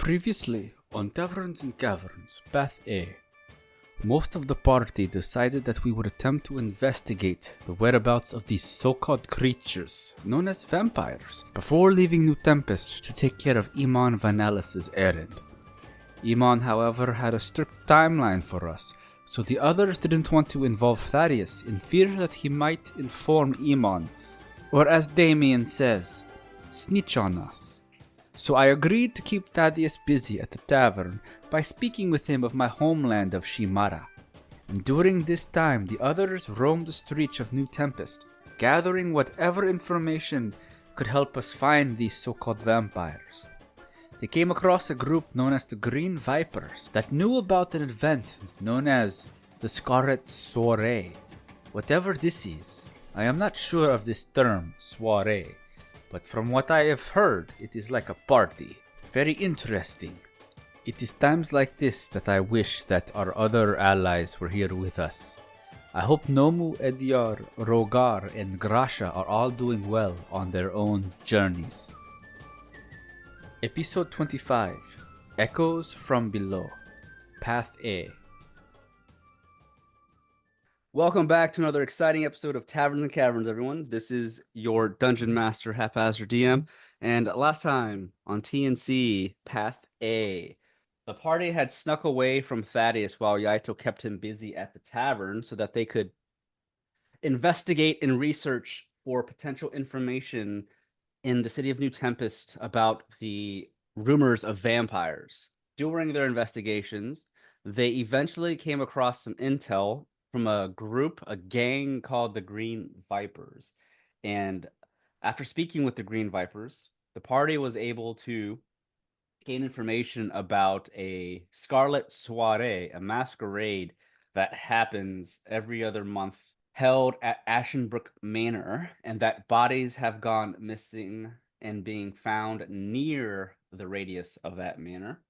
Previously, on Taverns and Caverns, Path A, most of the party decided that we would attempt to investigate the whereabouts of these so-called creatures, known as vampires, before leaving New Tempest to take care of Iman Vanellis' errand. Iman, however, had a strict timeline for us, so the others didn't want to involve Thaddeus in fear that he might inform Iman, or as Damien says, snitch on us. So I agreed to keep Thaddeus busy at the tavern by speaking with him of my homeland of Shimara. And during this time, the others roamed the streets of New Tempest, gathering whatever information could help us find these so-called vampires. They came across a group known as the Green Vipers that knew about an event known as the Scarlet Soiree. Whatever this is, I am not sure of this term, soiree. But from what I have heard, it is like a party. Very interesting. It is times like this that I wish that our other allies were here with us. I hope Nomu, Ediar, Rogar, and Grasha are all doing well on their own journeys. Episode 25, Echoes from Below, Path A. Welcome back to another exciting episode of Taverns and Caverns, everyone. This is your Dungeon Master, Haphazard DM. And last time on TNC, Path A, the party had snuck away from Thaddeus while Yaito kept him busy at the tavern so that they could investigate and research for potential information in the city of New Tempest about the rumors of vampires. During their investigations, they eventually came across some intel from a gang called the Green Vipers. And after speaking with the Green Vipers, the party was able to gain information about a Scarlet Soiree, a masquerade that happens every other month, held at Ashenbrook Manor, and that bodies have gone missing and being found near the radius of that manor.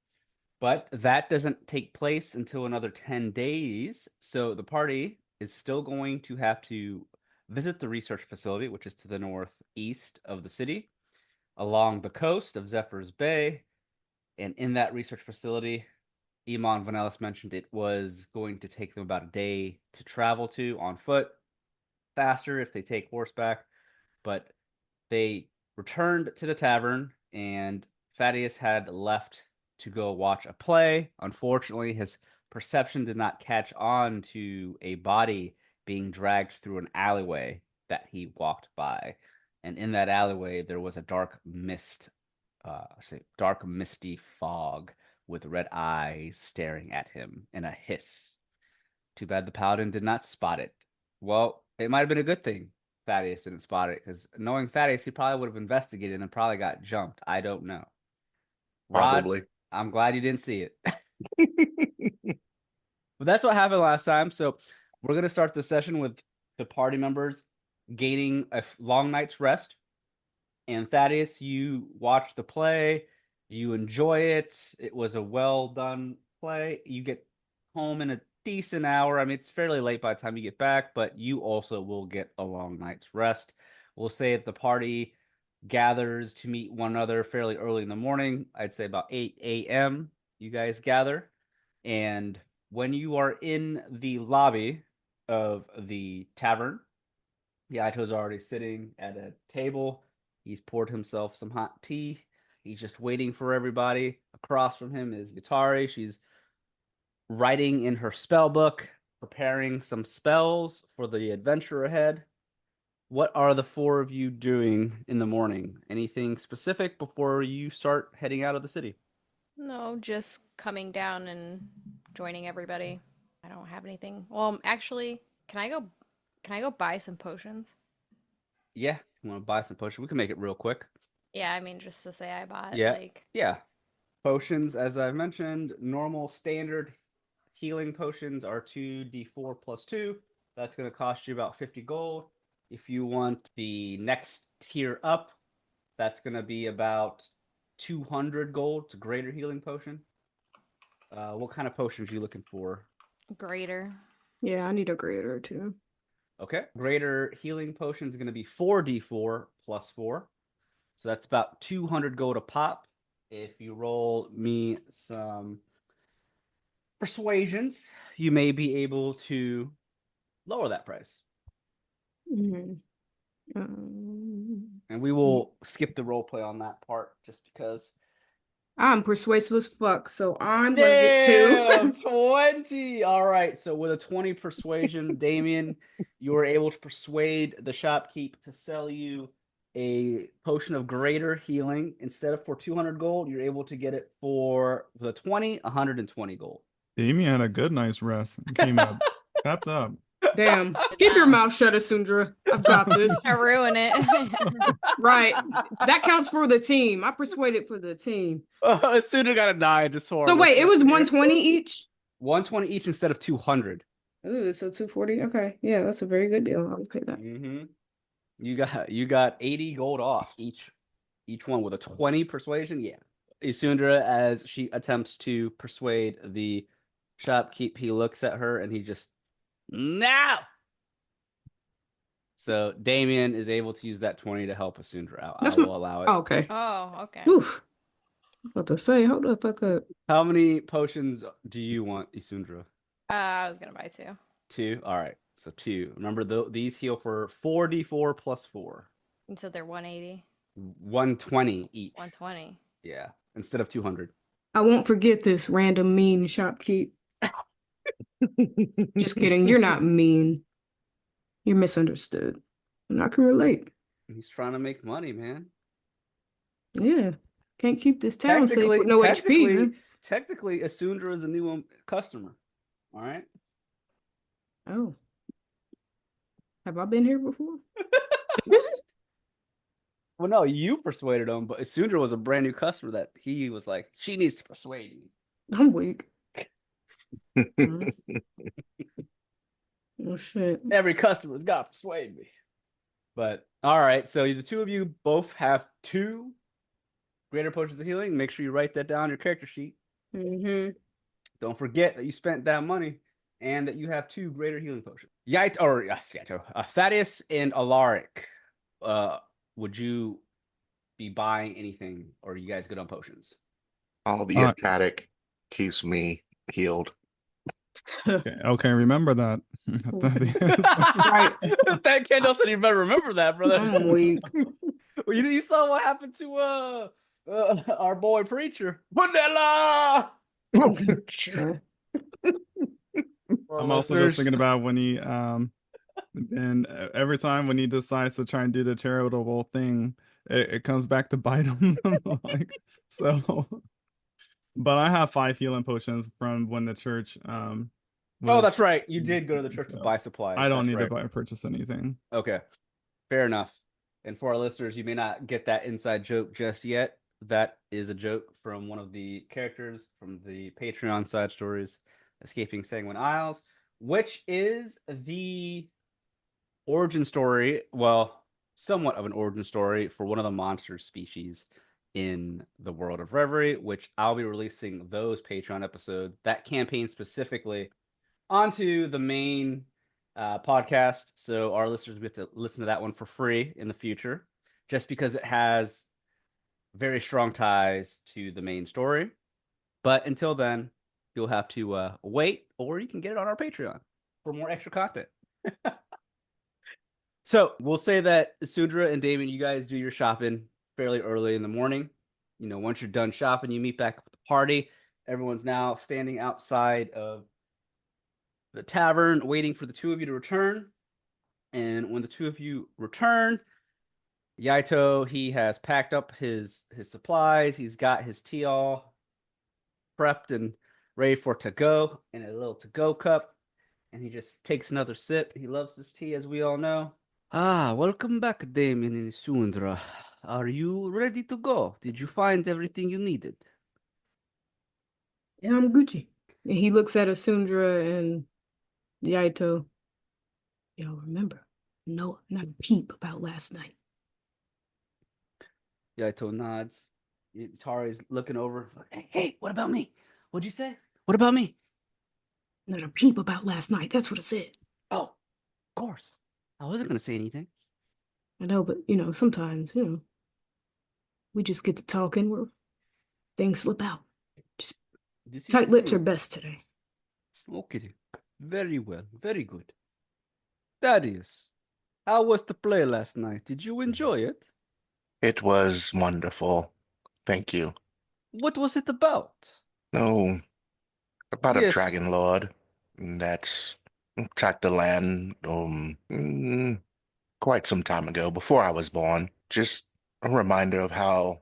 But that doesn't take place until another 10 days, so the party is still going to have to visit the research facility, which is to the northeast of the city, along the coast of Zephyr's Bay. And in that research facility, Iman Vanellis mentioned it was going to take them about a day to travel to on foot, faster if they take horseback. But they returned to the tavern, and Thaddeus had left to go watch a play. Unfortunately, his perception did not catch on to a body being dragged through an alleyway that he walked by. And in that alleyway, there was a dark mist, dark misty fog with red eyes staring at him in a hiss. Too bad the paladin did not spot it. Well, it might have been a good thing Thaddeus didn't spot it, because knowing Thaddeus, he probably would have investigated and probably got jumped. I don't know. Rod, Probably. I'm glad you didn't see it. But that's what happened last time. So we're going to start the session with the party members gaining a long night's rest. And Thaddeus, you watch the play. You enjoy it. It was a well done play. You get home in a decent hour. I mean, it's fairly late by the time you get back, but you also will get a long night's rest. We'll say that the party gathers to meet one another fairly early in the morning. I'd say about 8 a.m. you guys gather. And when you are in the lobby of the tavern, Yaito's already sitting at a table. He's poured himself some hot tea. He's just waiting for everybody. Across from him is Yutari. She's writing in her spell book, preparing some spells for the adventure ahead. What are the four of you doing in the morning? Anything specific before you start heading out of the city? No, just coming down and joining everybody. I don't have anything. Well, actually, can I go buy some potions? Yeah, you want to buy some potions? We can make it real quick. Yeah, I mean just to say I bought Yeah. like Yeah. Potions, as I've mentioned, normal standard healing potions are 2d4 plus 2. That's going to cost you about 50 gold. If you want the next tier up, that's going to be about 200 gold. It's a greater healing potion. What kind of potions are you looking for? greater. Yeah, I need a greater too. Okay. Greater healing potion is going to be 4d4 plus 4. So that's about 200 gold a pop. if you roll me some persuasions, you may be able to lower that price. Mhm. And we will skip the role play on that part just because. I'm persuasive as fuck, so I'm gonna get 2. Damn, 20. All right. So with a 20 persuasion, Damien, you were able to persuade the shopkeep to sell you a potion of greater healing. Instead of for 200 gold, you're able to get it for the 20, 120 gold. Damien had a good night's rest and came up, tapped up. Damn. Good Keep your job. mouth shut, Asundra. I've got this. I ruin it. Right. That counts for the team. I persuaded for the team. Sooner got a 9 just for So wait, it was 120 each? 120 each instead of 200. Ooh, so 240. Okay. Yeah, that's a very good deal. I'll pay that. Mm-hmm. You got 80 gold off each one with a 20 persuasion. Yeah. Isundra, as she attempts to persuade the shopkeep, he looks at her and he just no. So Damien is able to use that 20 to help Isundra out. I will allow it. Oh, okay. Oh, okay. Oof. I was about to say, hold the fuck up. How many potions do you want, Isundra? I was gonna buy 2. 2. All right. So 2. Remember, these heal for 4d4 plus 4. You said they're 180. 120 each. 120. Yeah. Instead of 200. I won't forget this random mean shopkeep. Just kidding. You're not mean. You're misunderstood. And I can relate. He's trying to make money, man. Yeah. Can't keep this town safe with no HP, man. Technically, Asundra is a new customer. All right. Oh. Have I been here before? Well, no, you persuaded him, but Asundra was a brand new customer that he was like, she needs to persuade me. I'm weak. Oh, shit. Every customer's got to persuade me. But all right, so the two of you both have 2 greater potions of healing. Make sure you write that down on your character sheet. Mm-hmm. Don't forget that you spent that money and that you have 2 greater healing potions. Thaddeus and Alaric, would you be buying anything, or are you guys good on potions? All the hepatic keeps me healed. Okay, remember that. Right. That Kendall said you better remember that, brother. I'm weak. Well, you saw what happened to our boy preacher. Vanilla! I'm also just thinking about when he and every time when he decides to try and do the charitable thing, it comes back to bite him. Like, so but I have 5 healing potions from when the church Oh, that's right. You did go to the church to so buy supplies. I don't That's need right. to buy purchase anything. Okay. Fair enough. And for our listeners, you may not get that inside joke just yet. That is a joke from one of the characters from the Patreon side stories, Escaping Sanguine Isles, which is the origin story, well, somewhat of an origin story for one of the monster species in the world of Reverie, which I'll be releasing those Patreon episodes, that campaign specifically, onto the main podcast. So our listeners get to listen to that one for free in the future, just because it has very strong ties to the main story. But until then, you'll have to wait, or you can get it on our Patreon for more extra content. So we'll say that Sudra and Damon, you guys do your shopping fairly early in the morning. You know, once you're done shopping, you meet back up with the party. Everyone's now standing outside of the tavern waiting for the 2 of you to return. And when the 2 of you return, Yaito, he has packed up his supplies. He's got his tea all prepped and ready for to go in a little to go cup. And he just takes another sip. He loves his tea, as we all know. Welcome back, Damien and Sundra. Are you ready to go? Did you find everything you needed? Yeah, I'm Gucci. And he looks at Asundra and Yaito. Y'all remember? No, not a peep about last night. Yaito nods. Tari's looking over. Hey, what about me? What'd you say? What about me? Not a peep about last night. That's what I said. Oh, of course. I wasn't going to say anything. I know, but, sometimes, we just get to talking. things slip out. Just This is tight lips true. are best today. Okay. Very well. Very good. Thaddeus, how was the play last night? Did you enjoy it? It was wonderful. Thank you. What was it about? No, about a Yes. dragon lord that's attacked the land quite some time ago, before I was born. Just a reminder of how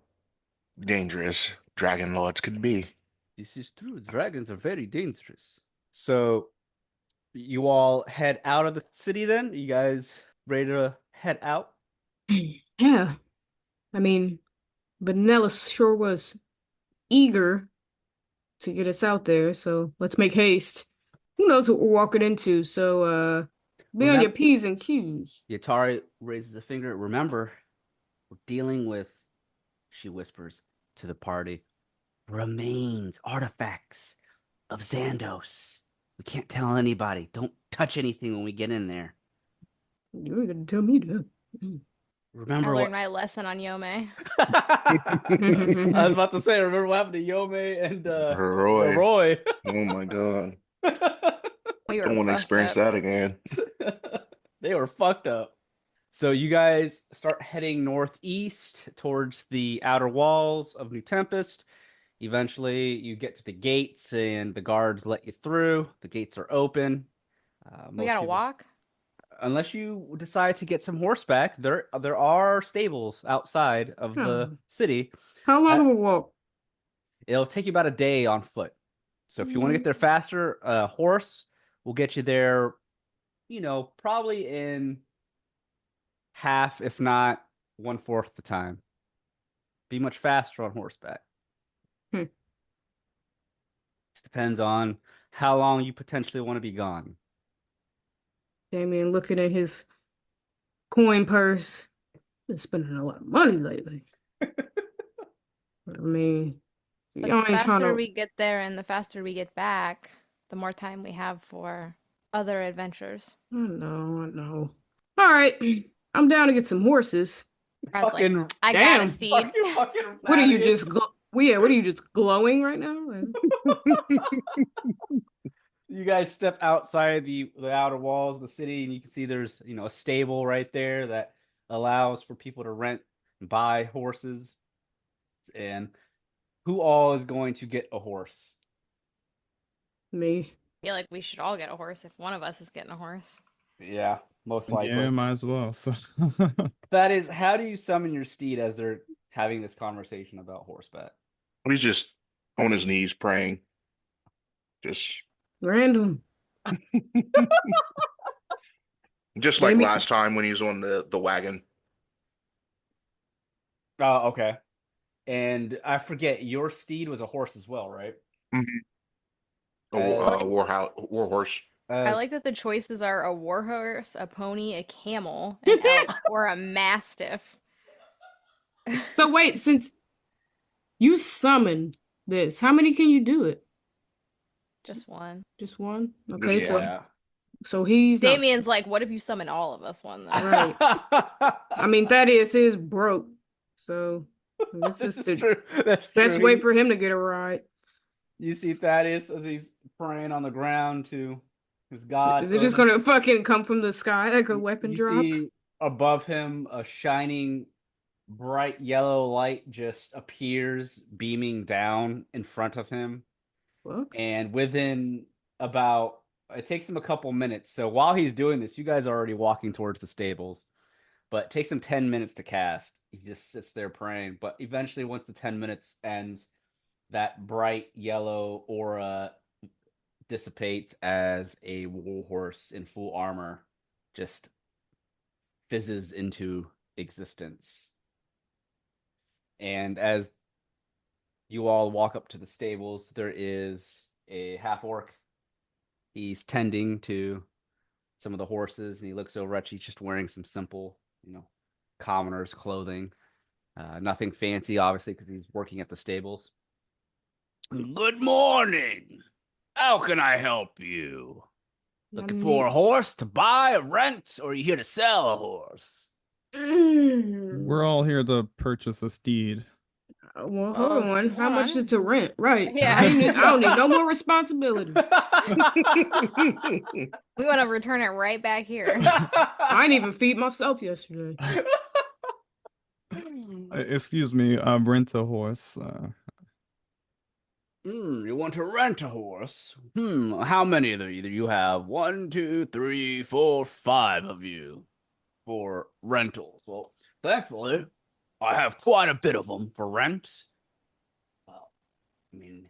dangerous dragon lords could be. This is true. Dragons are very dangerous. So, you all head out of the city then? You guys ready to head out? Yeah. I mean, Vanilla sure was eager to get us out there, so let's make haste. Who knows what we're walking into, so be on your P's and Q's. Yatari raises a finger. Remember, we're dealing with, she whispers to the party, remains, artifacts of Xandos. We can't tell anybody. Don't touch anything when we get in there. You're gonna tell me that. Remember I what learned my lesson on Yome. I was about to say, remember what happened to Yome and Roy. Roy. Oh my God. We were Don't want to fucked experience up. that again. They were fucked up. So you guys start heading northeast towards the outer walls of New Tempest. Eventually, you get to the gates, and the guards let you through. The gates are open. We Most gotta people- walk. Unless you decide to get some horseback, there are stables outside of the Oh. city. How long of a walk? It'll take you about a day on foot. So if you want to get there faster, a horse will get you there, probably in half, if not 1/4 the time. Be much faster on horseback. Hmm. Just depends on how long you potentially want to be gone. Damien looking at his coin purse. Been spending a lot of money lately. I mean, But y'all the ain't trying faster to. we get there and the faster we get back, the more time we have for other adventures. I know. All right, I'm down to get some horses. Brad's like, Fucking I got damn, a steed. What are you just? What are you just glowing right now? You guys step outside the outer walls of the city, and you can see there's a stable right there that allows for people to rent and buy horses. And who all is going to get a horse? Me. I feel like we should all get a horse if one of us is getting a horse. Yeah, most likely. Yeah, might as well. So That is, how do you summon your steed as they're having this conversation about horseback? He's just on his knees praying. Just Random. just like Jamie- last time when he was on the wagon. Oh, okay. And I forget, your steed was a horse as well, right? A war horse. I like that the choices are a warhorse, a pony, a camel, an elk, or a mastiff. So wait, since you summoned this, how many can you do it? Just one. Just one? Okay, Just Yeah. so he's not. Damien's like, what if you summon all of us one though? Right. I mean, Thaddeus is broke, so this is This the is true. That's best true. way for him to get a ride. You see Thaddeus as he's praying on the ground to his god. Is it just gonna fucking come from the sky like a weapon You drop? see above him a shining bright yellow light just appears, beaming down in front of him. What? And within about, it takes him a couple minutes. So while he's doing this, you guys are already walking towards the stables. But it takes him 10 minutes to cast. He just sits there praying. But eventually, once the 10 minutes ends, that bright yellow aura dissipates as a warhorse in full armor just fizzes into existence. And as you all walk up to the stables, there is a half-orc. He's tending to some of the horses, and he looks over at you. He's just wearing some simple, commoner's clothing. Nothing fancy, obviously, because he's working at the stables. Good morning. How can I help you? Looking for a horse to buy, rent, or are you here to sell a horse? we're all here to purchase a steed. Well, hold Oh, on. How much hold on. is to rent? Right. Yeah. I don't need no more responsibility. We want to return it right back here. I didn't even feed myself yesterday. Excuse me, rent a horse. You want to rent a horse? How many of you? You have 1, 2, 3, 4, 5 of you for rentals. Well, thankfully, I have quite a bit of them for rent. I mean,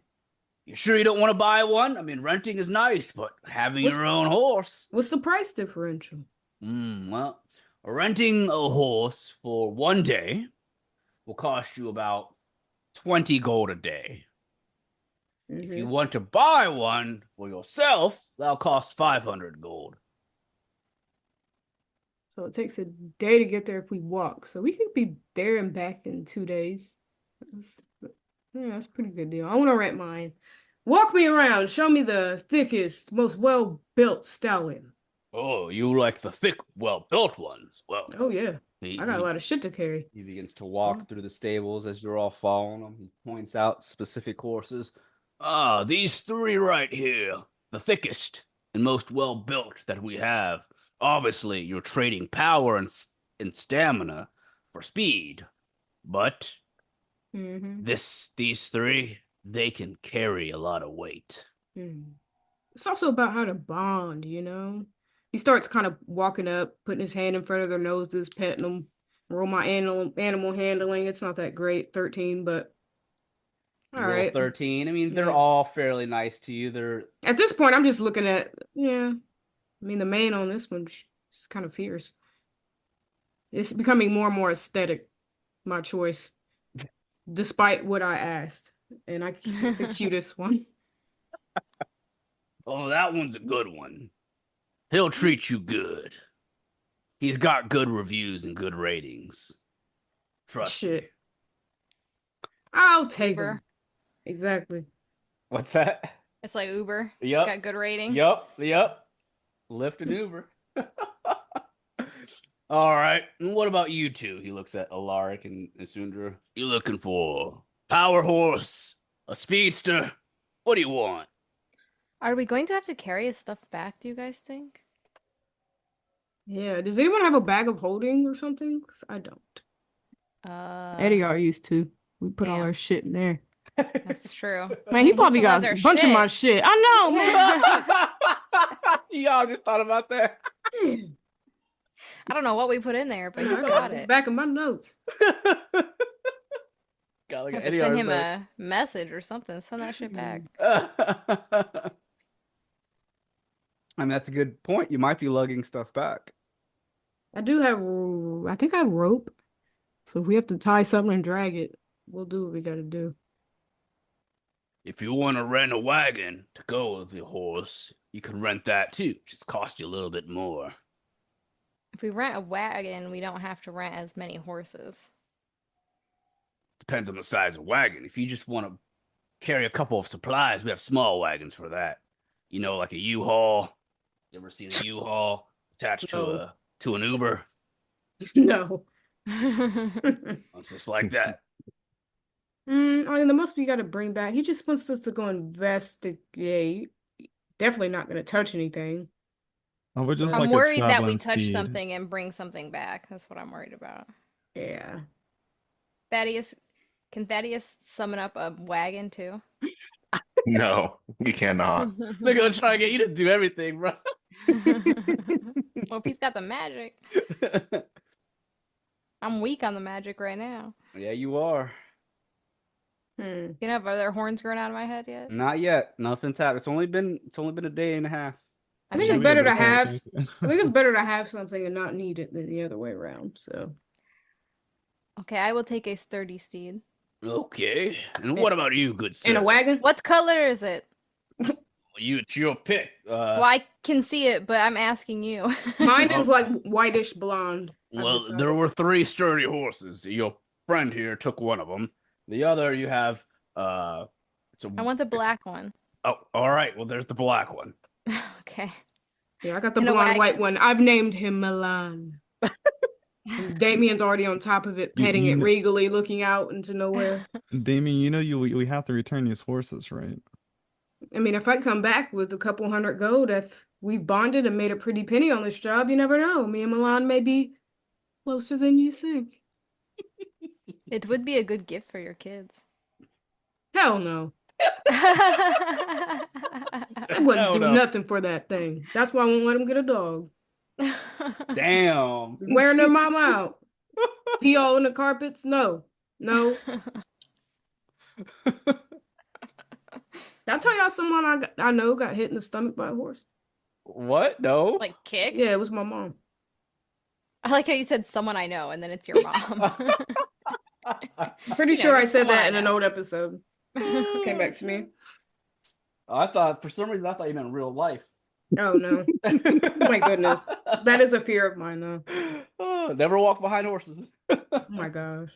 you sure you don't want to buy one? I mean, renting is nice, but having What's- your own horse. What's the price differential? Well, renting a horse for 1 day will cost you about 20 gold a day. If you Mhm. want to buy one for yourself, that'll cost 500 gold. So it takes a day to get there if we walk. So we could be there and back in 2 days. Yeah, that's a pretty good deal. I want to rent mine. Walk me around. Show me the thickest, most well-built stallion. Oh, you like the thick, well-built ones? Well, Oh yeah, he, I got a he- lot of shit to carry. he begins to walk through the stables as you're all following him. He points out specific horses. These 3 right here, the thickest and most well-built that we have. Obviously, you're trading power and stamina for speed, but Mm-hmm. these 3, they can carry a lot of weight. It's also about how to bond, you know? He starts kind of walking up, putting his hand in front of their noses, petting them. Roll my animal handling. It's not that great, 13, but You all roll right. 13. I mean, they're Yeah. all fairly nice to you. They're At this point, I'm just looking at, yeah. I mean, the man on this one is kind of fierce. It's becoming more and more aesthetic, my choice, despite what I asked. And I picked the cutest one. Oh, that one's a good one. He'll treat you good. He's got good reviews and good ratings. Trust me. Shit. I'll take Uber. him. Exactly. What's that? It's like Uber. Yup. It's got good ratings. Yup. Lyft and Uber. All right. And what about you two? He looks at Alaric and Isundra. You looking for power horse, a speedster? What do you want? Are we going to have to carry his stuff back, do you guys think? Yeah. Does anyone have a bag of holding or something? 'Cause I don't. Eddie are used to. We put all damn. our shit in there. That's true. Man, he He probably still has got our a bunch of my shit. I know, man. Y'all just thought about that. I don't know what we put in there, but he's I got it. Back of my notes. Got like Have an to Eddie send him Arthur. a message or something. Send that shit back. I mean, that's a good point. You might be lugging stuff back. I do have, I think I have rope. So if we have to tie something and drag it, we'll do what we gotta do. If you want to rent a wagon to go with the horse, you can rent that too. Just cost you a little bit more. If we rent a wagon, we don't have to rent as many horses. Depends on the size of wagon. If you just want to carry a couple of supplies, we have small wagons for that. You know, like a U-Haul. You ever seen a U-Haul attached No. to an Uber? No. It's just like that. I mean, the most we gotta bring back. He just wants us to go investigate. Definitely not gonna touch anything. I would just I'm like I'm a worried that we traveling touch steed. something and bring something back. That's what I'm worried about. Yeah. Thaddeus, can Thaddeus summon up a wagon too? No, you cannot. They're gonna try to get you to do everything, bro. Well, if he's got the magic. I'm weak on the magic right now. Yeah, you are. You know, are there horns growing out of my head yet? Not yet. Nothing's happened. It's only been a day and a half. I think Yeah, it's we better get to the whole have. thing. I think it's better to have something and not need it than the other way around. So Okay, I will take a sturdy steed. Okay. And what about you, good sir? in a wagon. What color is it? It's your pick. Well, I can see it, but I'm asking you. Mine is like whitish blonde. I've Well, decided. there were 3 sturdy horses. Your friend here took one of them. The other you have it's a I want the black one. Oh, all right. Well, there's the black one. Okay. Yeah, I got the in a blonde white wagon. one. I've named him Milan. And Damien's already on top of it, petting it regally, looking out into nowhere. Damien, we have to return these horses, right? I mean, if I come back with a couple hundred gold, if we've bonded and made a pretty penny on this job, you never know. Me and Milan may be closer than you think. It would be a good gift for your kids. Hell no. I wouldn't do nothing for that thing. That's why I won't let them get a dog. Damn. Wearing their mama out. Pee all in the carpets? No. No. Did I tell y'all someone I know got hit in the stomach by a horse? What? No. Like kicked? Yeah, it was my mom. I like how you said someone I know, and then it's your mom. Pretty You know, sure I just said someone that I in an know. old episode. It came back to me. I thought for some reason you meant real life. Oh no. My goodness. That is a fear of mine though. Oh, never walk behind horses. Oh my gosh.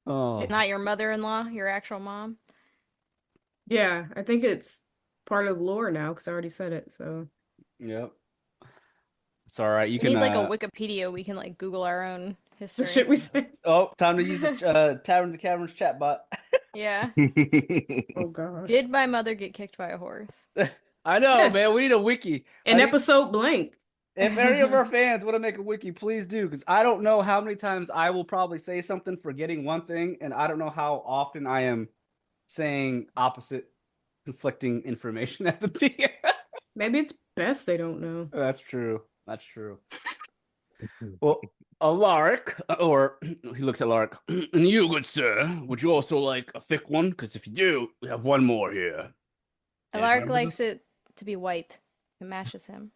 Oh. Not your mother-in-law, your actual mom. Yeah, I think it's part of lore now because I already said it. So Yep. It's all right. You We can need like a Wikipedia. We can like Google our own the history. shit we said. Oh, time to use the Taverns and Caverns chatbot. Yeah. Oh gosh. Did my mother get kicked by a horse? I know, Yes. man. We need a wiki. An I need- episode blank. If any of our fans want to make a wiki, please do, because I don't know how many times I will probably say something forgetting one thing, and I don't know how often I am saying opposite, conflicting information at the DM. Maybe it's best they don't know. That's true. That's true. Well, Alaric, or he looks at Alaric, and you, good sir, would you also like a thick one? Because if you do, we have one more here. Alaric remember likes this? it to be white. It matches him.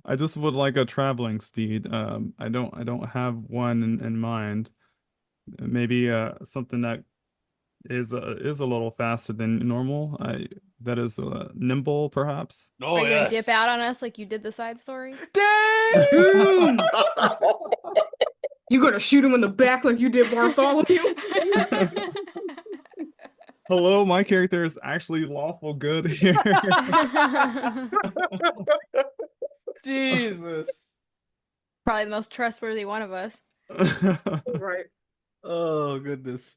I just would like a traveling steed. I don't have one in mind. Maybe something that is a little faster than normal. That is nimble, perhaps. Oh, Are you gonna yes. dip out on us like you did the side story? Boom! You gonna shoot him in the back like you did Bartholomew? Hello, my character is actually lawful good here. Jesus. Probably the most trustworthy one of us. Right. Oh, goodness.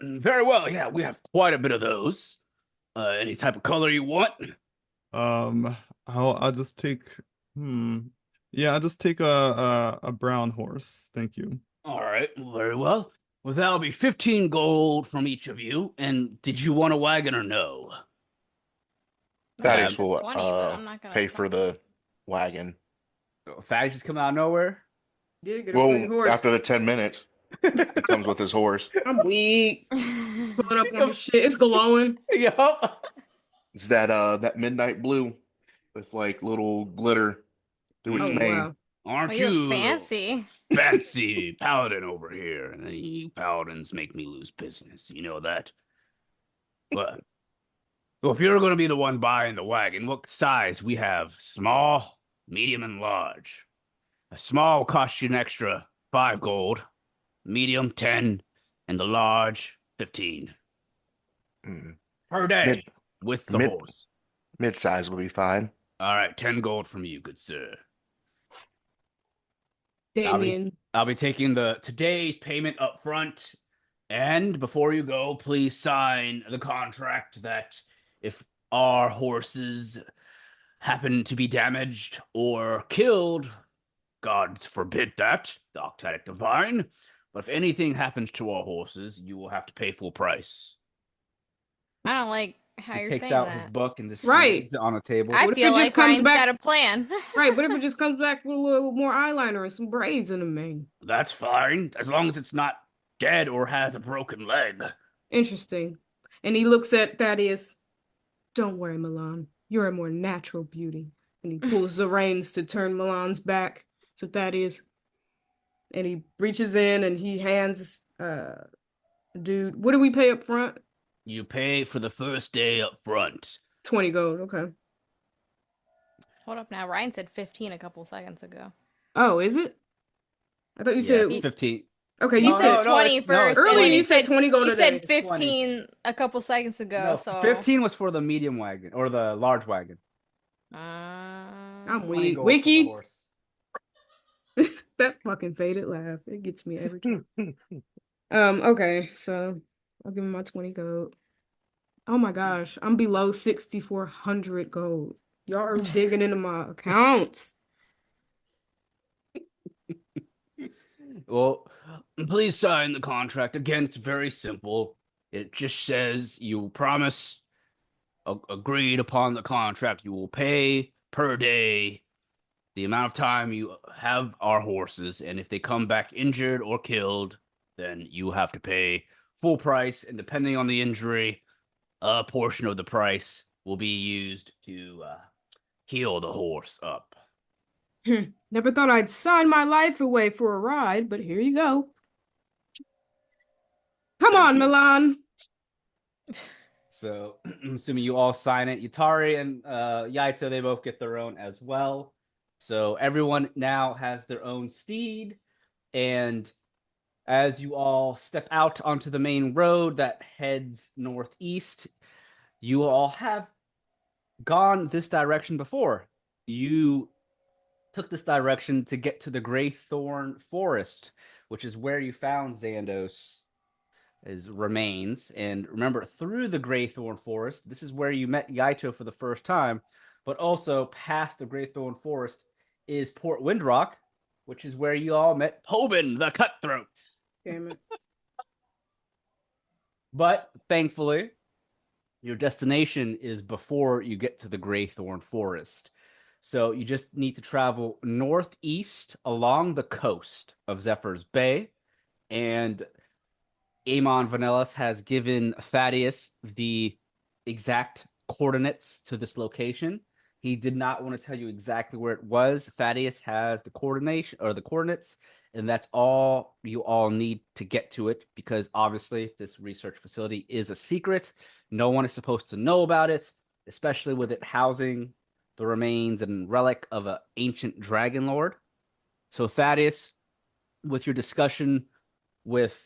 Very well. Yeah, we have quite a bit of those. Any type of color you want? I'll just take. Yeah, I'll just take a brown horse. Thank you. All right, very well. Well, that'll be 15 gold from each of you. And did you want a wagon or no? Thaddeus will 20, but I'm not gonna pay for stop. the wagon. Fatty's just coming out of nowhere? Yeah, get a free Well, horse. after the 10 minutes, it comes with his horse. I'm weak. Pulling up on his shit. It's glowing. Yup. It's that midnight blue with like little glitter through its Oh mane. wow. Aren't Oh, you you're fancy. fancy paladin over here? And you paladins make me lose business. You know that? But well, if you're going to be the one buying the wagon, what size? We have small, medium, and large. A small will cost you an extra 5 gold, medium 10, and the large 15 Mm. per day Mid- with the mid- horse. Mid-size will be fine. All right, 10 gold from you, good sir. Damien. I'll be taking today's payment up front. And before you go, please sign the contract that if our horses happen to be damaged or killed, gods forbid that, the Octadic Divine, but if anything happens to our horses, you will have to pay full price. I don't like how He you're takes saying out that. his book and just Right. slams it on a table. I What if feel it just like comes Ryan's back- got a plan. Right, what if it just comes back with a little more eyeliner and some braids in the mane? That's fine, as long as it's not dead or has a broken leg. Interesting. And he looks at Thaddeus. Don't worry, Milan. You're a more natural beauty. And he pulls the reins to turn Milan's back to Thaddeus. And he reaches in and he hands dude. What do we pay up front? You pay for the first day up front. 20 gold, okay. Hold up now. Ryan said 15 a couple seconds ago. Oh, is it? I thought you Yeah, said it's 15. okay, You you said said 20 it's- first. it's and earlier then you said 20 gold You a day. said 15 a couple seconds ago. No, So 15 was for the medium wagon or the large wagon. I'm 20 weak. gold for the Wiki. horse. That fucking faded laugh. It gets me every time. Okay, so I'll give him my 20 gold. Oh my gosh, I'm below 6,400 gold. Y'all are digging into my accounts. Well, please sign the contract. Again, it's very simple. It just says you promise, agreed upon the contract, you will pay per day the amount of time you have our horses, and if they come back injured or killed, then you have to pay full price, and depending on the injury, a portion of the price will be used to heal the horse up. Never thought I'd sign my life away for a ride, but here you go. Come Thank on, you. Milan. So I'm assuming you all sign it. Yutari and Yaito, they both get their own as well. So everyone now has their own steed. And as you all step out onto the main road that heads northeast, you all have gone this direction before. You took this direction to get to the Greythorn Forest, which is where you found Xandos' remains. And remember, through the Greythorn Forest, this is where you met Yaito for the first time, but also past the Greythorn Forest is Port Windrock, which is where you all met Tobin the Cutthroat. Damn it. But thankfully, your destination is before you get to the Greythorn Forest. So you just need to travel northeast along the coast of Zephyr's Bay. And Amon Vanellis has given Thaddeus the exact coordinates to this location. He did not want to tell you exactly where it was. Thaddeus has the coordination or the coordinates, and that's all you all need to get to it, because obviously this research facility is a secret. No one is supposed to know about it, especially with it housing the remains and relic of an ancient dragon lord. So Thaddeus, with your discussion with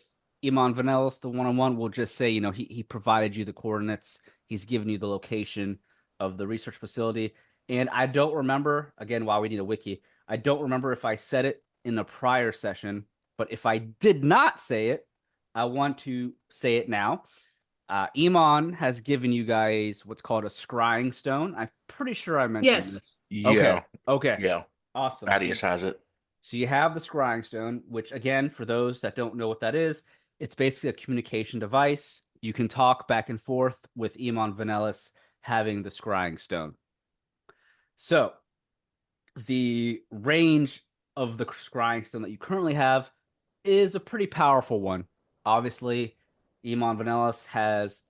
Iman Vanellis, the one-on-one, will just say, he provided you the coordinates. He's given you the location of the research facility. And I don't remember, again, while we need a wiki, I don't remember if I said it in a prior session, but if I did not say it, I want to say it now. Iman has given you guys what's called a scrying stone. I'm pretty sure I mentioned Yes. this. Yeah. Okay. Yeah. Awesome. Thaddeus has it. So you have the scrying stone, which, again, for those that don't know what that is, it's basically a communication device. You can talk back and forth with Iman Vanellis having the scrying stone. So the range of the scrying stone that you currently have is a pretty powerful one. Obviously, Iman Vanellis has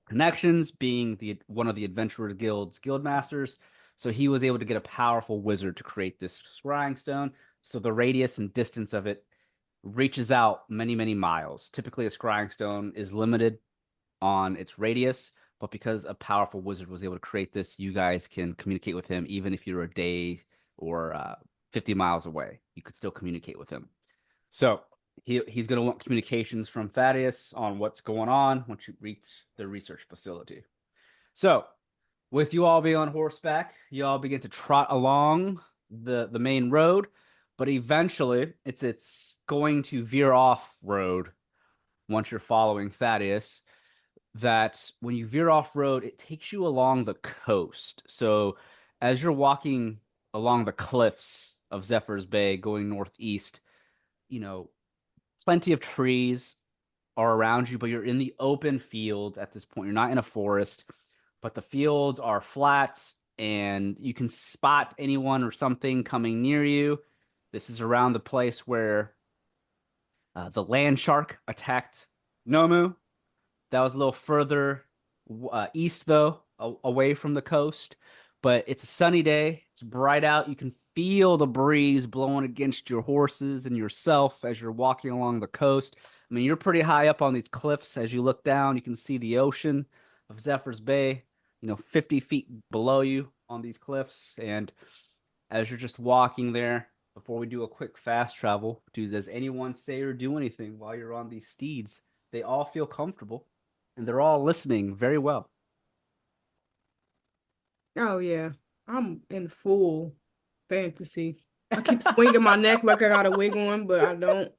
connections, being one of the Adventurers Guild's guildmasters. So he was able to get a powerful wizard to create this scrying stone. So the radius and distance of it reaches out many, many miles. Typically, a scrying stone is limited on its radius, but because a powerful wizard was able to create this, you guys can communicate with him even if you're a day or 50 miles away. You could still communicate with him. So he's going to want communications from Thaddeus on what's going on once you reach the research facility. So with you all being on horseback, you all begin to trot along the main road, but eventually it's going to veer off road once you're following Thaddeus. That when you veer off road, it takes you along the coast. So as you're walking along the cliffs of Zephyr's Bay going northeast, plenty of trees are around you, but you're in the open fields at this point. You're not in a forest, but the fields are flat and you can spot anyone or something coming near you. This is around the place where the land shark attacked Nomu. That was a little further east, though, away from the coast. But it's a sunny day. It's bright out. You can feel the breeze blowing against your horses and yourself as you're walking along the coast. I mean, you're pretty high up on these cliffs. As you look down, you can see the ocean of Zephyr's Bay, 50 feet below you on these cliffs. And as you're just walking there, before we do a quick fast travel, does anyone say or do anything while you're on these steeds? They all feel comfortable, and they're all listening very well. Oh yeah. I'm in full fantasy. I keep swinging my neck like I got a wig on, but I don't.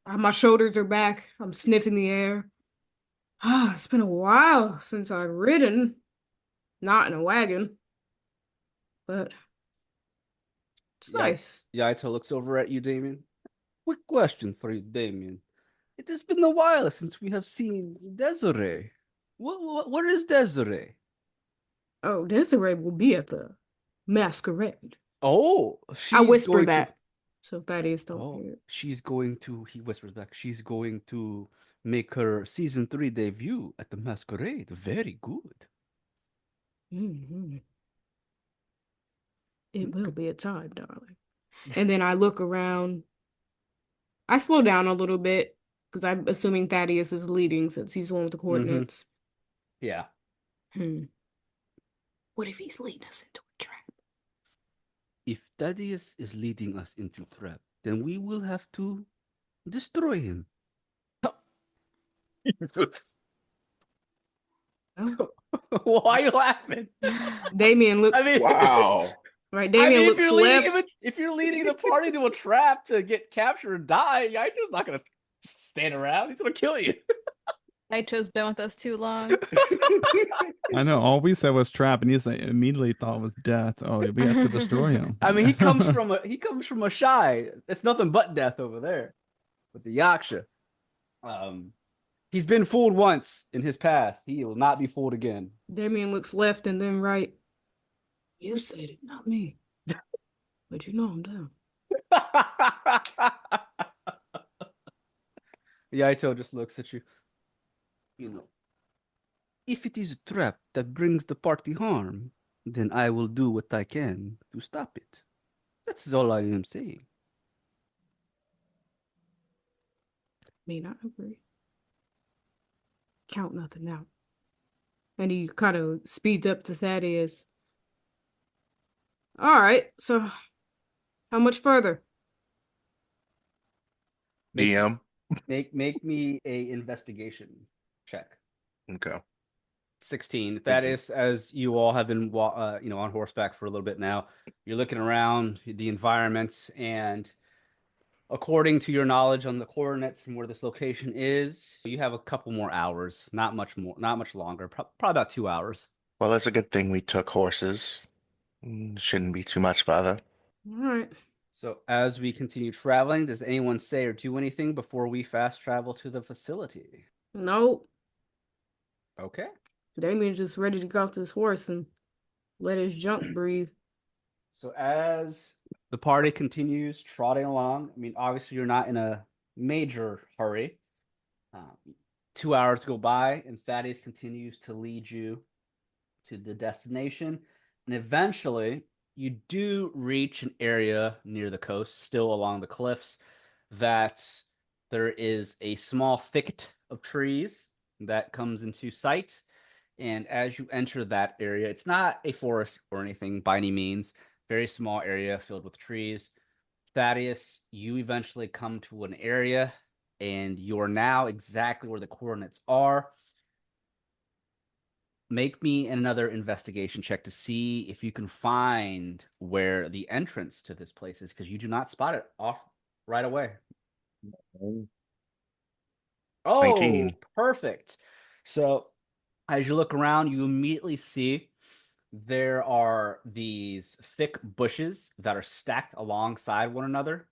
My shoulders are back. I'm sniffing the air. It's been a while since I've ridden. Not in a wagon, but it's nice. Yaito looks over at you, Damien. Quick question for you, Damien. It has been a while since we have seen Desiree. Where is Desiree? Oh, Desiree will be at the masquerade. Oh, I she's whisper going that, to. so Thaddeus don't Oh, hear it. she's going to. He whispers back. She's going to make her season 3 debut at the masquerade. Very good. Mhm. It will be a time, darling. And then I look around. I slow down a little bit because I'm assuming Thaddeus is leading since he's the one with the coordinates. Yeah. What if he's leading us into a trap? If Thaddeus is leading us into trap, then we will have to destroy him. Oh. Why are you laughing? Damien looks. I mean, Wow. Right, Damien looks left. if you're leading the party to a trap to get captured and die, Yaito's not gonna stand around. He's gonna kill you. Naito's been with us too long. I know. All we said was trap, and he immediately thought it was death. Oh, we have to destroy him. I mean, he comes from a shy. It's nothing but death over there with the Yaksha. He's been fooled once in his past. He will not be fooled again. Damien looks left and then right. You said it, not me. But you know I'm down. Yaito just looks at you. You know, if it is a trap that brings the party harm, then I will do what I can to stop it. That's all I am saying. May not agree. Count nothing out. And he kind of speeds up to Thaddeus. All right, so how much further? DM. Make me a investigation check. Okay. 16. That is, as you all have been, on horseback for a little bit now. You're looking around the environment, and according to your knowledge on the coordinates and where this location is, you have a couple more hours. Not much longer. Probably about 2 hours. Well, it's a good thing we took horses. Shouldn't be too much farther. All right. So as we continue traveling, does anyone say or do anything before we fast travel to the facility? Nope. Okay. Damien's just ready to go off this horse and let his junk breathe. So as the party continues trotting along, I mean, obviously you're not in a major hurry. 2 hours go by, and Thaddeus continues to lead you to the destination. And eventually, you do reach an area near the coast, still along the cliffs, that there is a small thicket of trees that comes into sight. And as you enter that area, it's not a forest or anything by any means. Very small area filled with trees. Thaddeus, you eventually come to an area, and you're now exactly where the coordinates are. Make me another investigation check to see if you can find where the entrance to this place is, because you do not spot it off right away. Oh, 19. perfect. So as you look around, you immediately see there are these thick bushes that are stacked alongside one another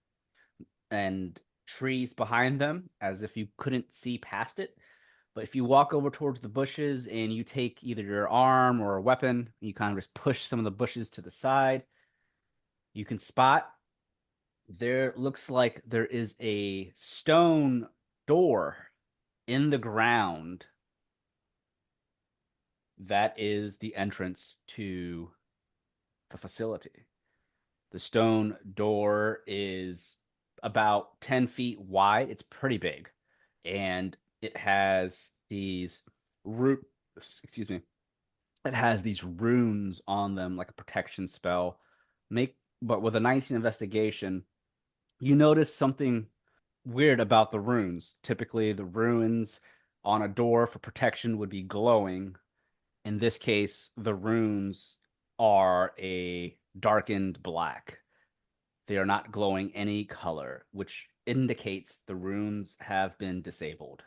and trees behind them as if you couldn't see past it. But if you walk over towards the bushes and you take either your arm or a weapon, you kind of just push some of the bushes to the side, you can spot there looks like there is a stone door in the ground. That is the entrance to the facility. The stone door is about 10 feet wide. It's pretty big. And it has these it has these runes on them, like a protection spell. But with a 19 investigation, you notice something weird about the runes. Typically, the runes on a door for protection would be glowing. In this case, the runes are a darkened black. They are not glowing any color, which indicates the runes have been disabled.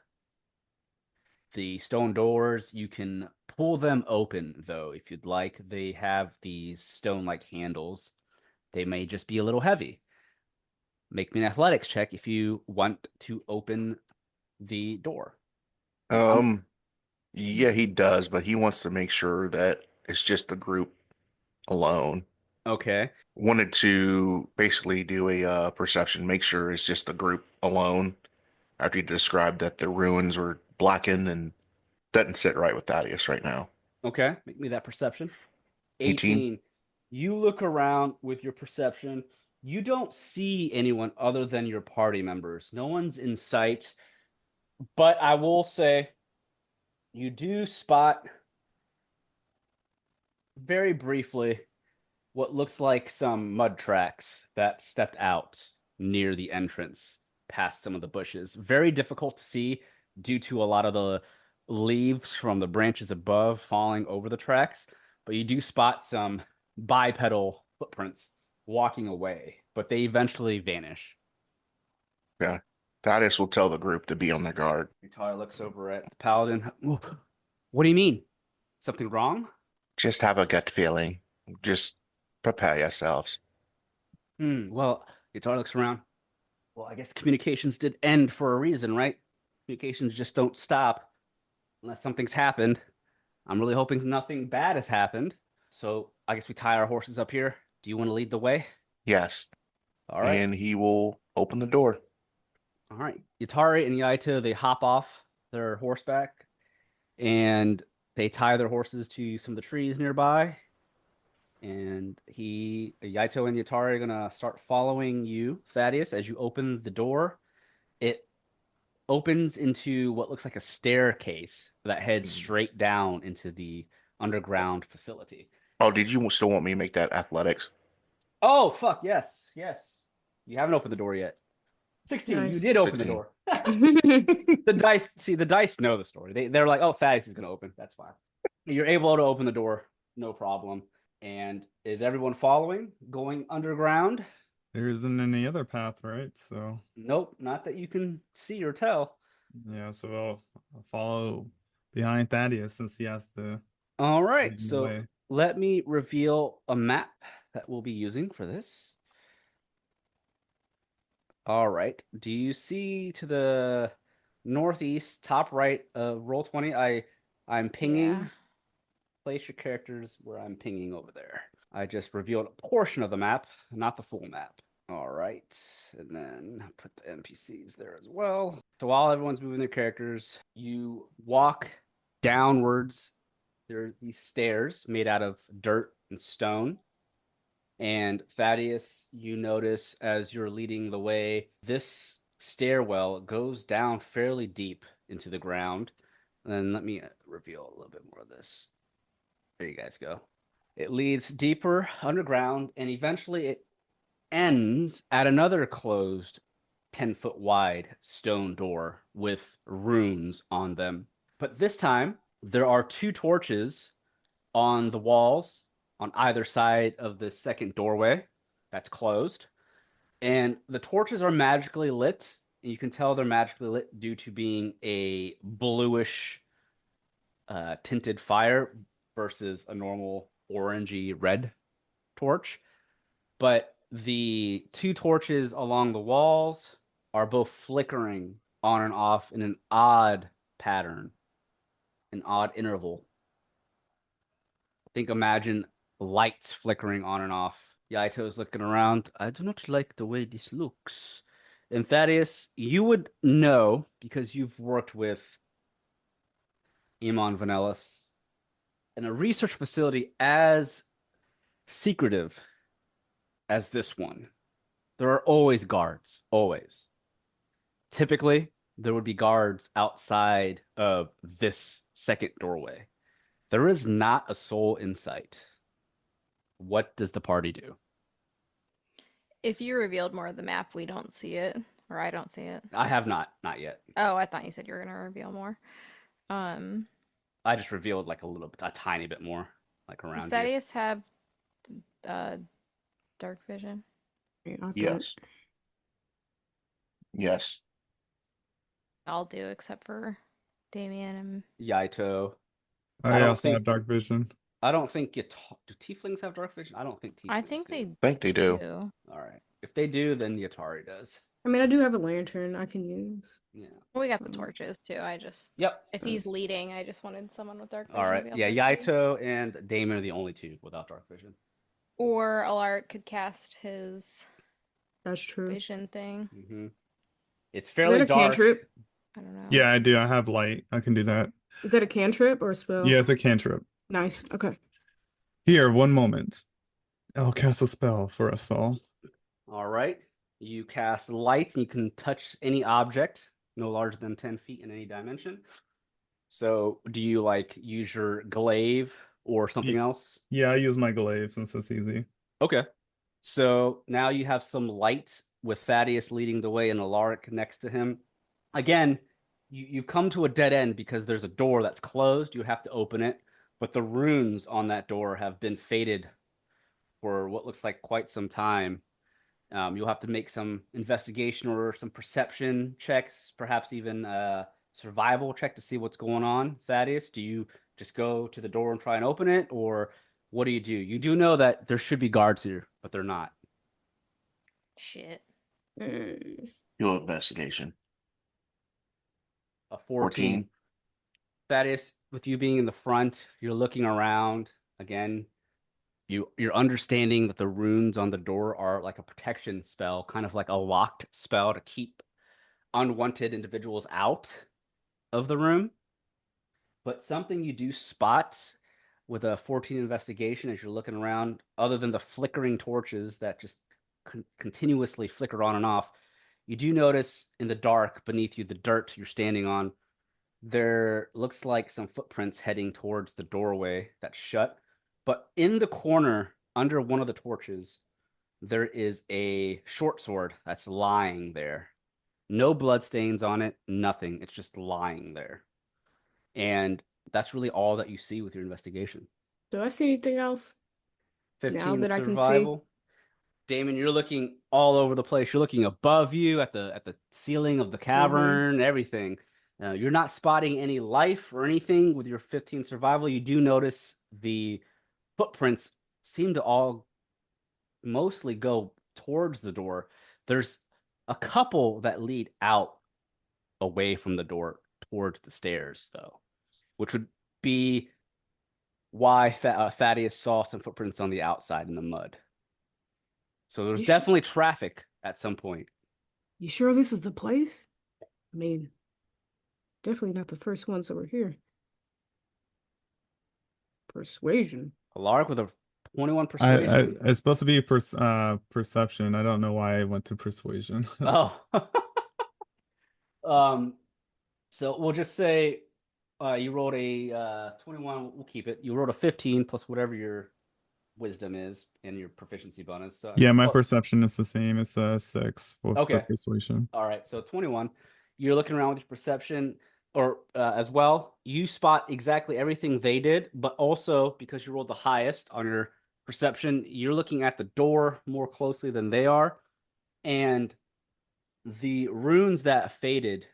The stone doors, you can pull them open, though, if you'd like. They have these stone-like handles. They may just be a little heavy. Make me an athletics check if you want to open the door. Yeah, he does, but he wants to make sure that it's just the group alone. Okay. Wanted to basically do a perception, make sure it's just the group alone after you described that the ruins were blackened and doesn't sit right with Thaddeus right now. Okay. Make me that perception. 18. 18. You look around with your perception. You don't see anyone other than your party members. No one's in sight. But I will say, you do spot very briefly what looks like some mud tracks that stepped out near the entrance past some of the bushes. Very difficult to see due to a lot of the leaves from the branches above falling over the tracks, but you do spot some bipedal footprints walking away, but they eventually vanish. Yeah. Thaddeus will tell the group to be on their guard. Utara looks over at the paladin. What do you mean? Something wrong? Just have a gut feeling. Just prepare yourselves. Well, Utara looks around. Well, I guess the communications did end for a reason, right? Communications just don't stop unless something's happened. I'm really hoping nothing bad has happened. So I guess we tie our horses up here. Do you want to lead the way? Yes. All right. And he will open the door. All right. Yatari and Yaito, they hop off their horseback and they tie their horses to some of the trees nearby. And Yaito and Yatari are gonna start following you, Thaddeus, as you open the door. It opens into what looks like a staircase that heads straight down into the underground facility. Oh, did you still want me to make that athletics? Oh, fuck, yes, yes. You haven't opened the door yet. 16, you Nice. did open the 16. door. The dice know the story. They're like, oh, Thaddeus is gonna open. That's fine. You're able to open the door, no problem. And is everyone following, going underground? There isn't any other path, right? So Nope, not that you can see or tell. yeah, so I'll follow behind Thaddeus since he has to All lead right, the so way. let me reveal a map that we'll be using for this. All right, do you see to the northeast, top right of Roll20? I'm pinging. Yeah. Place your characters where I'm pinging over there. I just revealed a portion of the map, not the full map. All right, and then put the NPCs there as well. So while everyone's moving their characters, you walk downwards. There are these stairs made out of dirt and stone. And Thaddeus, you notice as you're leading the way, this stairwell goes down fairly deep into the ground. And then let me reveal a little bit more of this. There you guys go. It leads deeper underground, and eventually it ends at another closed 10-foot wide stone door with runes on them. But this time, there are 2 torches on the walls on either side of the second doorway that's closed. And the torches are magically lit. And you can tell they're magically lit due to being a bluish tinted fire versus a normal orangey red torch. But the 2 torches along the walls are both flickering on and off in an odd pattern, an odd interval. Imagine lights flickering on and off. Yaito's looking around. I do not like the way this looks. And Thaddeus, you would know because you've worked with Iman Vanellis in a research facility as secretive as this one. There are always guards, always. Typically, there would be guards outside of this second doorway. There is not a soul in sight. What does the party do? If you revealed more of the map, we don't see it, or I don't see it. I have not yet. Oh, I thought you said you were gonna reveal more. I just revealed like a tiny bit more, like around Does here. Thaddeus have dark vision? Yeah, I'll do it. Yes. Yes. I'll do except for Damien and Yaito. I don't also think- have dark vision. I don't think do tieflings have dark vision? I don't think tieflings I think do. they I think they do. do. All right. If they do, then Yatari does. I mean, I do have a lantern I can use. Yeah. We got the So- torches too. I just Yep. if he's leading, I just wanted someone with dark vision. All to right. be able Yeah, to see. Yaito and Damon are the only two without dark vision. Or Alaric could cast his That's true. vision thing. Mm-hmm. It's Is fairly that a dark. cantrip? I don't know. Yeah, I do. I have light. I can do that. Is that a cantrip or a spell? Yeah, it's a cantrip. Nice. Okay. Here, one moment. I'll cast a spell for us all. All right. You cast light and you can touch any object no larger than 10 feet in any dimension. So do you like use your glaive or something else? Yeah, I use my glaive since it's easy. Okay. So now you have some light with Thaddeus leading the way and Alaric next to him. Again, you've come to a dead end because there's a door that's closed. You have to open it, but the runes on that door have been faded for what looks like quite some time. You'll have to make some investigation or some perception checks, perhaps even a survival check to see what's going on. Thaddeus, do you just go to the door and try and open it, or what do? You do know that there should be guards here, but they're not. Shit. Mm. Do investigation. A 14. Thaddeus, with you being in the front, you're looking around. Again, you're understanding that the runes on the door are like a protection spell, kind of like a locked spell to keep unwanted individuals out of the room. But something you do spot with a 14 investigation as you're looking around, other than the flickering torches that just continuously flicker on and off, you do notice in the dark beneath you, the dirt you're standing on, there looks like some footprints heading towards the doorway that's shut. But in the corner, under one of the torches, there is a short sword that's lying there. No bloodstains on it, nothing. It's just lying there. And that's really all that you see with your investigation. Do I see anything else? 15 that I can see. survival. Damon, you're looking all over the place. You're looking above you at the ceiling of the cavern, everything. You're not spotting any life or anything with your 15 survival. You do notice the footprints seem to all mostly go towards the door. There's a couple that lead out away from the door towards the stairs, though, which would be why Thaddeus saw some footprints on the outside in the mud. So there's definitely traffic at some point. You sure this is the place? I mean, definitely not the first ones that were here. Persuasion. Alaric with a 21 persuasion. It's supposed to be perception. I don't know why I went to persuasion. Oh. So we'll just say you rolled a 21. We'll keep it. You rolled a 15 plus whatever your wisdom is and your proficiency bonus. So Yeah, my perception is the same. It's 6 with the Okay. persuasion. All right, so 21. You're looking around with your perception, or as well. You spot exactly everything they did, but also because you rolled the highest on your perception, you're looking at the door more closely than they are, and the runes that faded.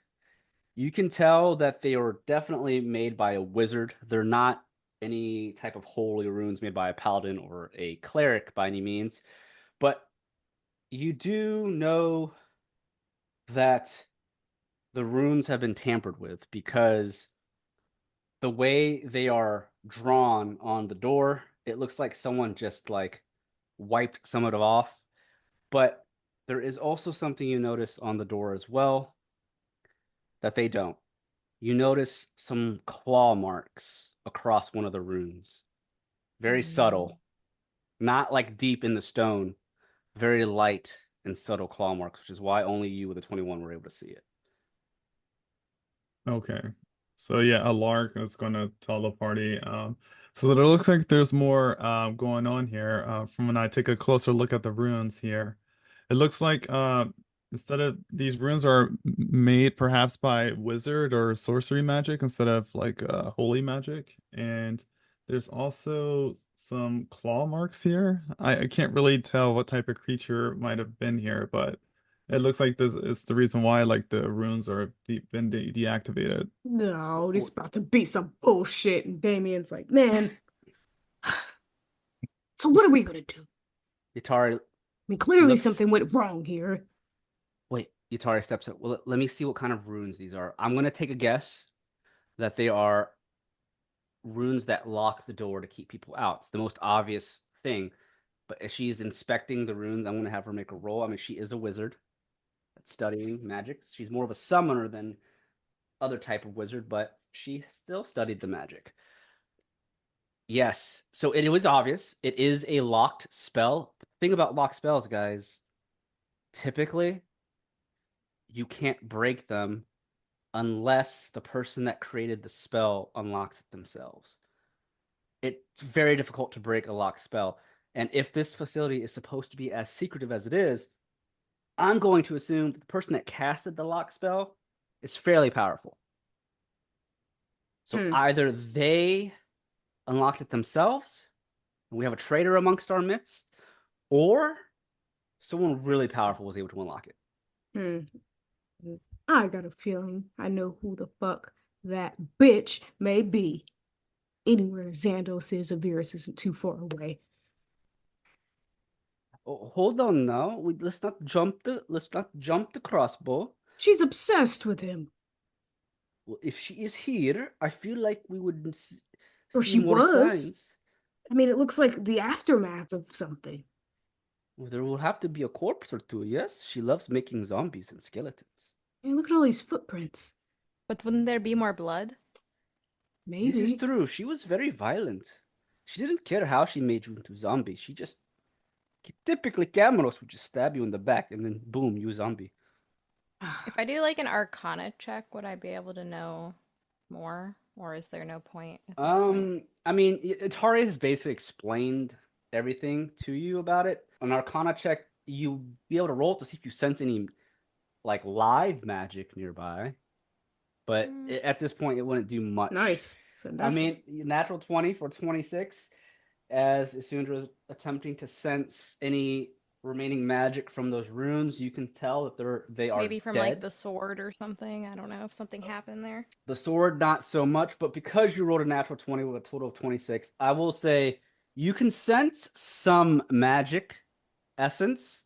You can tell that they were definitely made by a wizard. They're not any type of holy runes made by a paladin or a cleric by any means, but you do know that the runes have been tampered with because the way they are drawn on the door, it looks like someone just like wiped some of it off. But there is also something you notice on the door as well that they don't. You notice some claw marks across one of the runes. Very subtle. Not like deep in the stone. Very light and subtle claw marks, which is why only you with a 21 were able to see it. Okay. So yeah, a lark is going to tell the party. So that it looks like there's more going on here. From when I take a closer look at the runes here, it looks like instead of these runes are made perhaps by wizard or sorcery magic instead of like holy magic, and There's also some claw marks here. I can't really tell what type of creature might have been here, but it looks like this is the reason why like the runes are been deactivated. No, this is about to be some bullshit. And Damien's like, man, so what are we gonna do? Yatari, I mean, clearly looks- something went wrong here. wait, Yatari steps up. Well, let me see what kind of runes these are. I'm gonna take a guess that they are runes that lock the door to keep people out. It's the most obvious thing. But as she's inspecting the runes, I'm gonna have her make a roll. I mean, she is a wizard that's studying magic. She's more of a summoner than other type of wizard, but she still studied the magic. Yes. So it was obvious. It is a locked spell. The thing about locked spells, guys, typically you can't break them unless the person that created the spell unlocks it themselves. It's very difficult to break a locked spell. And if this facility is supposed to be as secretive as it is, I'm going to assume that the person that casted the lock spell is fairly powerful. So either they unlocked it themselves, and we have a traitor amongst our midst, or someone really powerful was able to unlock it. I got a feeling I know who the fuck that bitch may be. Anywhere Xandos is, Avirus isn't too far away. Oh, hold on now. Let's not jump the crossbow. She's obsessed with him. Well, if she is here, I feel like we would Or see she more was. signs. I mean, it looks like the aftermath of something. Well, there will have to be a corpse or two, yes? She loves making zombies and skeletons. Hey, look at all these footprints. But wouldn't there be more blood? Maybe. This is true. She was very violent. She didn't care how she made you into zombie. She just... Typically, Camaros would just stab you in the back and then boom, you zombie. If I do like an Arcana check, would I be able to know more? Or is there no point at this point? I mean, Atari has basically explained everything to you about it. An Arcana check, you'll be able to roll to see if you sense any like live magic nearby. But at this point, it wouldn't do much. Nice. I mean, natural 20 for 26, as Isundra is attempting to sense any remaining magic from those runes. You can tell that they are Maybe from dead. like the sword or something. I don't know if something happened there. The sword, not so much, but because you rolled a natural 20 with a total of 26, I will say you can sense some magic essence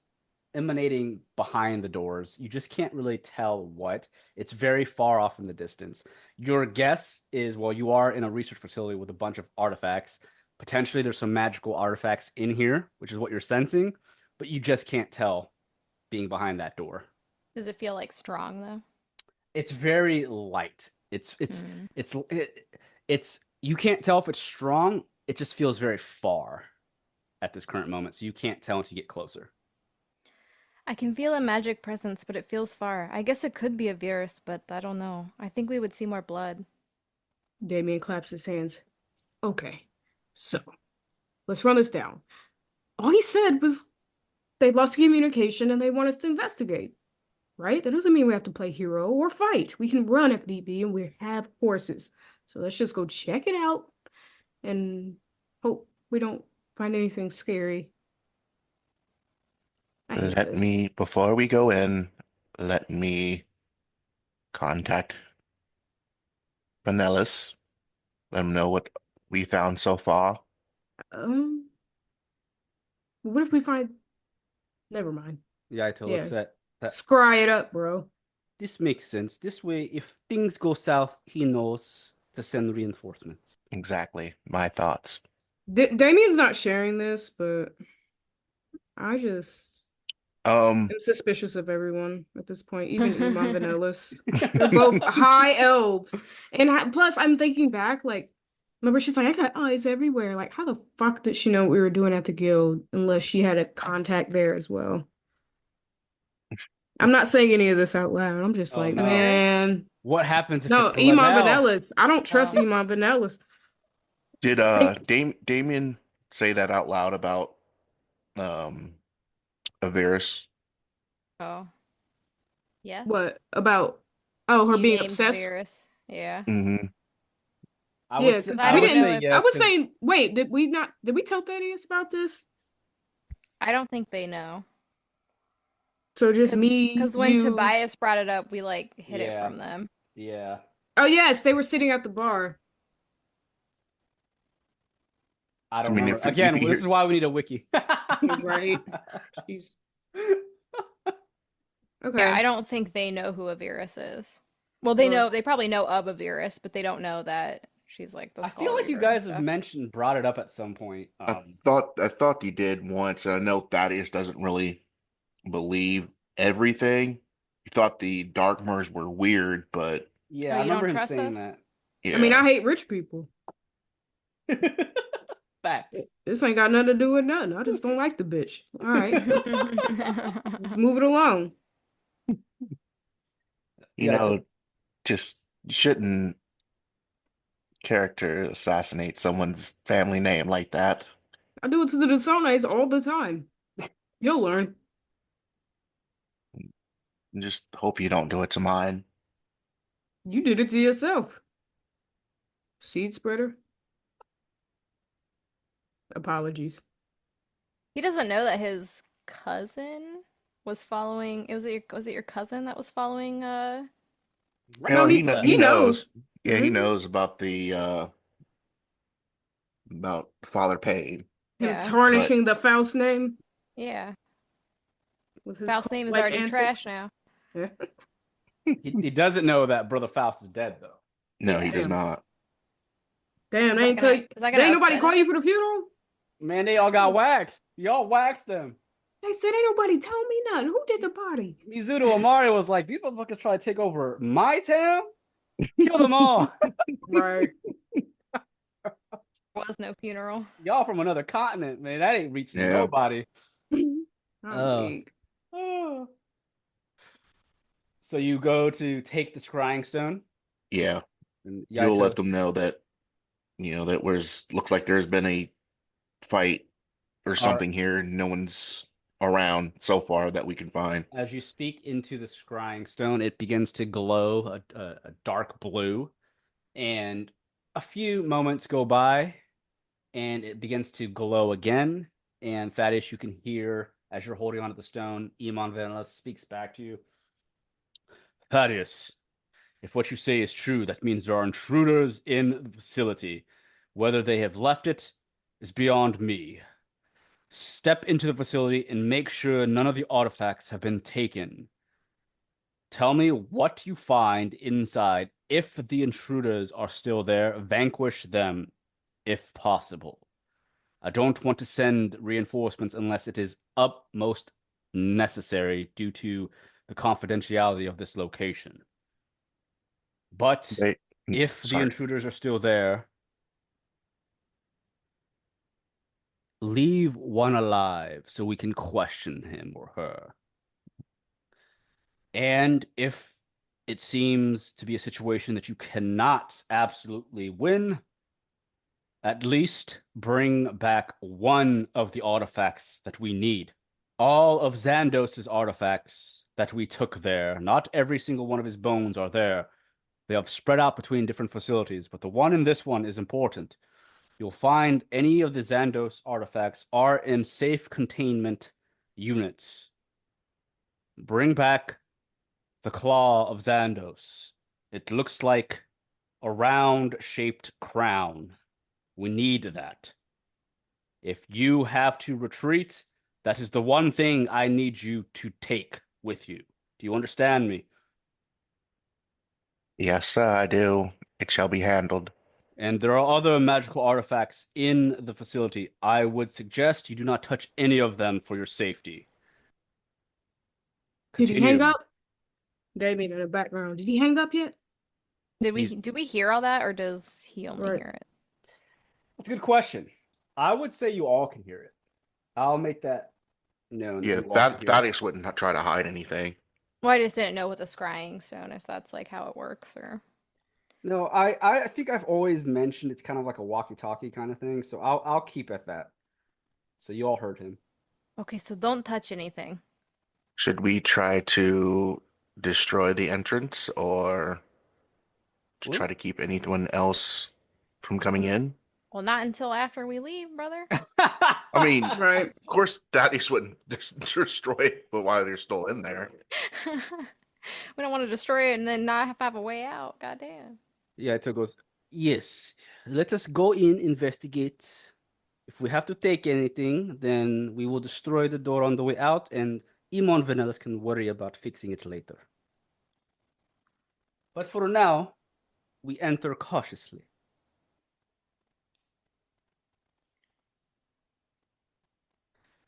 emanating behind the doors. You just can't really tell what. It's very far off in the distance. Your guess is, well, you are in a research facility with a bunch of artifacts. Potentially there's some magical artifacts in here, which is what you're sensing, but you just can't tell being behind that door. Does it feel like strong though? It's very light. It's you can't tell if it's strong. It just feels very far at this current moment, so you can't tell until you get closer. I can feel a magic presence, but it feels far. I guess it could be a virus, but I don't know. I think we would see more blood. Damien claps his hands. Okay, so let's run this down. All he said was they lost communication and they want us to investigate. Right? That doesn't mean we have to play hero or fight. We can run if need be, and we have horses. So let's just go check it out and hope we don't find anything scary. Before we go in, let me contact Vanellis. Let him know what we found so far. What if we find... Never mind. Yeah, I totally Yeah. that. Scry it up, bro. This makes sense. This way, if things go south, he knows to send reinforcements. Exactly. My thoughts. Damien's not sharing this, but I just... I'm suspicious of everyone at this point, even Iman Vanellis. They're both high elves. And plus, I'm thinking back, like, remember she's like, I got eyes everywhere. Like, how the fuck did she know what we were doing at the guild unless she had a contact there as well? I'm not saying any of this out loud. I'm just like, no. man. What happens if No, it's Iman Liddell? Vanellis. I don't trust Iman Vanellis. Did Damien say that out loud about Avirus? Oh. Yeah? What about her You being named obsessed? Virus. Yeah. Mm-hmm. I Yeah, would say, because I I we don't would know say didn't. if- yes. I was 'cause- saying, wait, did we tell Thaddeus about this? I don't think they know. So just me, Because when you. Tobias brought it up, we like hid it Yeah. from them. yeah. Oh yes, they were sitting at the bar. I don't I mean, remember. if Again, you this is why we need a wiki. Right. Jeez. Okay. Yeah, I don't think they know who Avirus is. Well, they Right. know, they probably know of Avirus, but they don't know that she's like the I Skull feel like you Reaver and guys have stuff. brought it up at some point. I thought you did once. I know Thaddeus doesn't really believe everything. He thought the Darkmers were weird, but Yeah, Oh, I you don't remember him trust saying us? yeah. I mean, I hate rich people. that. Facts. This ain't got nothing to do with nothing. I just don't like the bitch. All right, let's move it along. You Yeah, know, just shouldn't character assassinate someone's family name like that. I do it to the Desones all the time. You'll learn. Just hope you don't do it to mine. You did it to yourself. Seed spreader. Apologies. He doesn't know that his cousin was following. Was it your cousin that was following No, he He knows. Yeah, he Mhm. knows about the about Father Payne. Him Yeah. tarnishing the Faust name Yeah. with his Faust's name is cult-like already antics. trash now. Yeah. he doesn't know that Brother Faust is dead, though. No, Yeah. he does Damn. not. Damn, Is they ain't that gonna- tell you. is that They gonna ain't nobody upset call him? you for the funeral? Man, they all got waxed. Y'all waxed them. They said ain't nobody tell me nothing. Who did the party? Mizuto Amari was like, these motherfuckers try to take over my town? Kill them all. Right. There was no funeral. Y'all from another continent, man. That ain't reaching Yeah. nobody. I'm Oh. weak. Oh. So you go to take the scrying stone. Yeah. And You'll Yaito- let them know that that looks like there's been a fight or something here. No one's around so far that we can find. As you speak into the scrying stone, it begins to glow a dark blue, and a few moments go by, and it begins to glow again. And Thaddeus, you can hear as you're holding onto the stone, Iman Vanilla speaks back to you. Thaddeus, if what you say is true, that means there are intruders in the facility. Whether they have left it is beyond me. Step into the facility and make sure none of the artifacts have been taken. Tell me what you find inside. If the intruders are still there, vanquish them if possible. I don't want to send reinforcements unless it is utmost necessary due to the confidentiality of this location. But if the Sorry. intruders are still there, leave one alive so we can question him or her. And if it seems to be a situation that you cannot absolutely win, at least bring back one of the artifacts that we need. All of Xandos's artifacts that we took there, not every single one of his bones are there. They have spread out between different facilities, but the one in this one is important. You'll find any of the Xandos artifacts are in safe containment units. Bring back the Claw of Xandos. It looks like a round-shaped crown. We need that. If you have to retreat, that is the one thing I need you to take with you. Do you understand me? Yes, sir, I do. It shall be handled. And there are other magical artifacts in the facility. I would suggest you do not touch any of them for your safety. Did he hang Continue. up? Damien in the background. Did he hang up yet? Did we He's- do we hear all that, or does he only Right. hear it? That's a good question. I would say you all can hear it. I'll make that known. Yeah, you all can hear it. Thaddeus wouldn't try to hide anything. Well, I just didn't know with the scrying stone if that's like how it works, or No, I think I've always mentioned it's kind of like a walkie-talkie kind of thing, so I'll keep at that. So you all heard him. okay. So don't touch anything. Should we try to destroy the entrance or to try to keep anyone else from coming in. Well, not until after we leave, brother. I mean, Right. of course, Thaddeus wouldn't destroy it, but while they're still in there. We don't want to destroy it and then not have a way out. Goddamn. Yaito goes, yes, let us go in, investigate. If we have to take anything, then we will destroy the door on the way out, and Imon Vanellis can worry about fixing it later. But for now, we enter cautiously.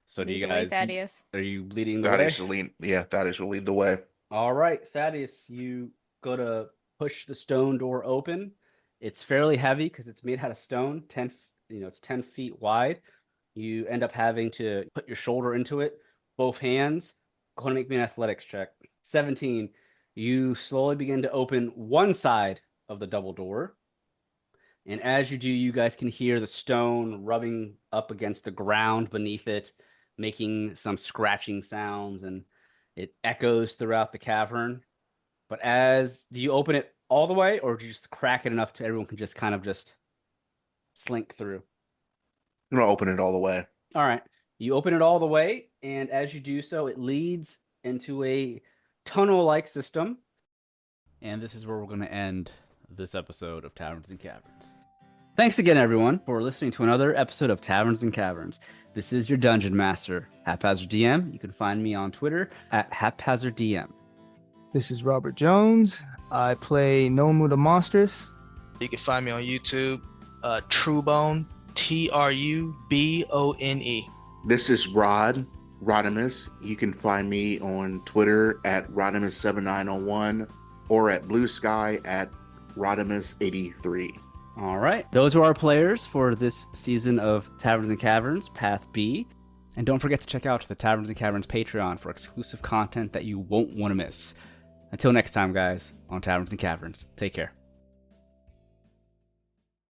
So do Lead you the way, guys, Thaddeus. are you leading the way? Thaddeus will lead the way. All right, Thaddeus, you go to push the stone door open. It's fairly heavy because it's made out of stone. It's 10 feet wide. You end up having to put your shoulder into it, both hands. Go ahead and make me an athletics check. 17. You slowly begin to open one side of the double door. And as you do, you guys can hear the stone rubbing up against the ground beneath it, making some scratching sounds, and it echoes throughout the cavern. But do you open it all the way, or do you just crack it enough to everyone can just kind of just slink through? I'm gonna open it all the way. All right. You open it all the way, and as you do so, it leads into a tunnel-like system. And this is where we're going to end this episode of Taverns and Caverns. Thanks again, everyone, for listening to another episode of Taverns and Caverns. This is your Dungeon Master, Haphazard DM. You can find me on Twitter at HaphazardDM. This is Robert Jones. I play Nomu the Monstrous. You can find me on YouTube, Trubone, Trubone. This is Rodimus. You can find me on Twitter at Rodimus7901 or at Blue Sky at Rodimus83. All right. Those are our players for this season of Taverns and Caverns, Path B. And don't forget to check out the Taverns and Caverns Patreon for exclusive content that you won't want to miss. Until next time, guys, on Taverns and Caverns. Take care.